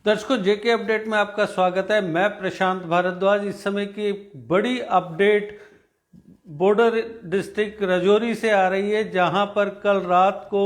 दर्शकों, जेके अपडेट में आपका स्वागत है। मैं प्रशांत भारद्वाज। इस समय की बड़ी अपडेट बॉर्डर डिस्ट्रिक्ट राजौरी से आ रही है, जहां पर कल रात को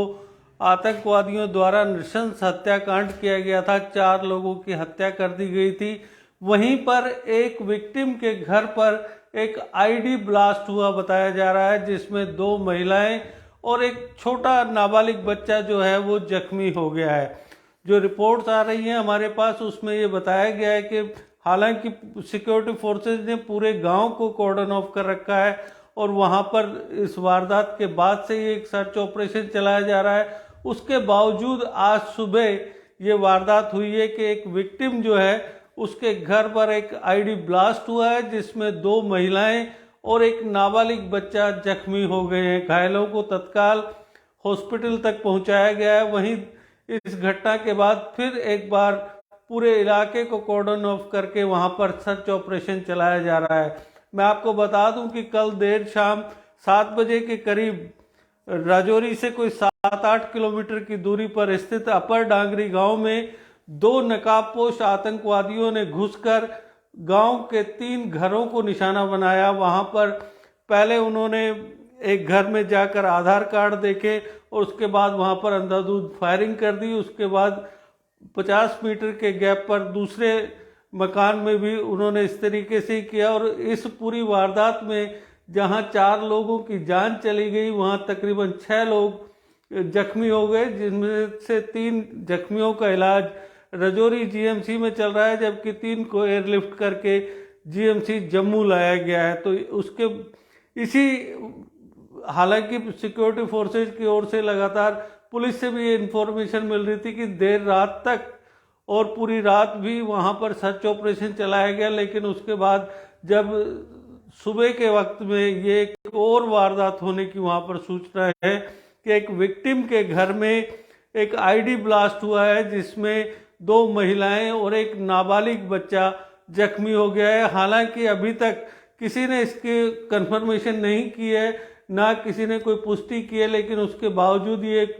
आतंकवादियों द्वारा नृशंस हत्याकांड किया गया था। 4 लोगों की हत्या कर दी गई थी। वहीं पर एक विक्टिम के घर पर एक आईडी ब्लास्ट हुआ बताया जा रहा है, जिसमें 2 महिलाएं और एक छोटा नाबालिग बच्चा जो है वो जख्मी हो गया है। जो रिपोर्ट्स आ रही हैं हमारे पास, उसमें ये बताया गया है कि हालांकि सिक्योरिटी फोर्सेज ने पूरे गांव को कॉर्डन ऑफ कर रखा है और वहां पर इस वारदात के बाद से ही एक सर्च ऑपरेशन चलाया जा रहा है। उसके बावजूद आज सुबह ये वारदात हुई है कि एक विक्टिम जो है उसके घर पर एक आईडी ब्लास्ट हुआ है, जिसमें 2 महिलाएं और एक नाबालिग बच्चा जख्मी हो गए हैं। घायलों को तत्काल हॉस्पिटल तक पहुंचाया गया है। वहीं इस घटना के बाद फिर एक बार पूरे इलाके को कॉर्डन ऑफ करके वहां पर सर्च ऑपरेशन चलाया जा रहा है। मैं आपको बता दूं कि कल देर शाम 7 बजे के करीब राजौरी से कोई 7-8 किलोमीटर की दूरी पर स्थित अपर डांगरी गांव में 2 नकाबपोश आतंकवादियों ने घुसकर गांव के 3 घरों को निशाना बनाया। वहां पर पहले उन्होंने एक घर में जाकर आधार कार्ड देखे और उसके बाद वहां पर अंधाधुंध फायरिंग कर दी। उसके बाद 50 मीटर के गैप पर दूसरे मकान में भी उन्होंने इस तरीके से ही किया। और इस पूरी वारदात में जहां 4 लोगों की जान चली गई, वहां तकरीबन 6 लोग जख्मी हो गए, जिनमें से 3 जख्मियों का इलाज राजौरी जीएमसी में चल रहा है, जबकि 3 को एयरलिफ्ट करके जीएमसी जम्मू लाया गया है। तो उसके इसी हालांकि सिक्योरिटी फोर्सेज की ओर से लगातार पुलिस से भी ये इन्फॉर्मेशन मिल रही थी कि देर रात तक और पूरी रात भी वहां पर सर्च ऑपरेशन चलाया गया, लेकिन उसके बाद जब सुबह के वक्त में ये एक और वारदात होने की वहां पर सूचना है कि एक विक्टिम के घर में एक आईडी ब्लास्ट हुआ है, जिसमें 2 महिलाएं और एक नाबालिग बच्चा जख्मी हो गया है। हालांकि अभी तक किसी ने इसकी कंफर्मेशन नहीं की है, ना किसी ने कोई पुष्टि की है, लेकिन उसके बावजूद ये एक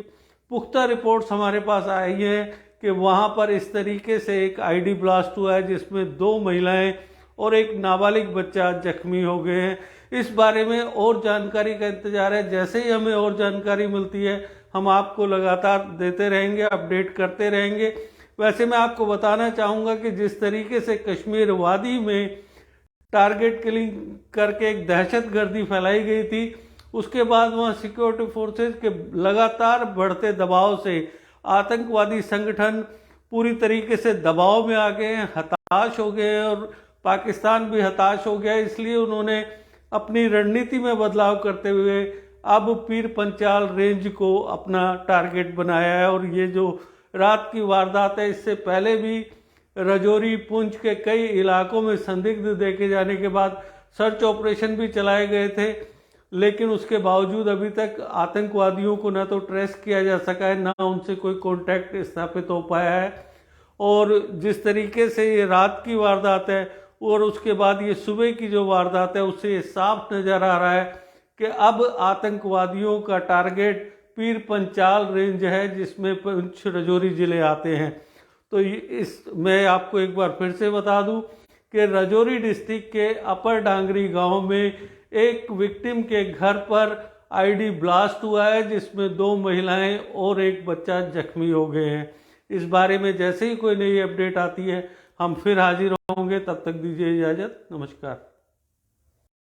पुख्ता रिपोर्ट्स हमारे पास आई है कि वहां पर इस तरीके से एक आईडी ब्लास्ट हुआ है, जिसमें 2 महिलाएं और एक नाबालिग बच्चा जख्मी हो गए हैं। इस बारे में और जानकारी का इंतजार है। जैसे ही हमें और जानकारी मिलती है हम आपको लगातार देते रहेंगे, अपडेट करते रहेंगे। वैसे मैं आपको बताना चाहूँगा कि जिस तरीके से कश्मीर वादी में टारगेट किलिंग करके एक दहशतगर्दी फैलाई गई थी, उसके बाद वहाँ सिक्योरिटी फोर्सेज के लगातार बढ़ते दबाव से आतंकवादी संगठन पूरी तरीके से दबाव में आ गए हैं, हताश हो गए हैं और पाकिस्तान भी हताश हो गया। इसलिए उन्होंने अपनी रणनीति में बदलाव करते हुए अब पीर पंचाल रेंज को अपना टारगेट बनाया है। और ये जो रात की वारदात है, इससे पहले भी राजौरी पुंछ के कई इलाकों में संदिग्ध देखे जाने के बाद सर्च ऑपरेशन भी चलाए गए थे, लेकिन उसके बावजूद अभी तक आतंकवादियों को ना तो ट्रेस किया जा सका है, ना उनसे कोई कांटेक्ट स्थापित हो पाया है। और जिस तरीके से ये रात की वारदात है और उसके बाद ये सुबह की जो वारदात है, उससे ये साफ नज़र आ रहा है कि अब आतंकवादियों का टारगेट पीर पंचाल रेंज है, जिसमें पुंछ राजौरी जिले आते हैं। तो इस मैं आपको एक बार फिर से बता दूं कि राजौरी डिस्ट्रिक्ट के अपर डांगरी गांव में एक विक्टिम के घर पर आईडी ब्लास्ट हुआ है, जिसमें 2 महिलाएं और एक बच्चा जख्मी हो गए हैं। इस बारे में जैसे ही कोई नई अपडेट आती है हम फिर हाजिर होंगे। तब तक दीजिए इजाज़त। नमस्कार।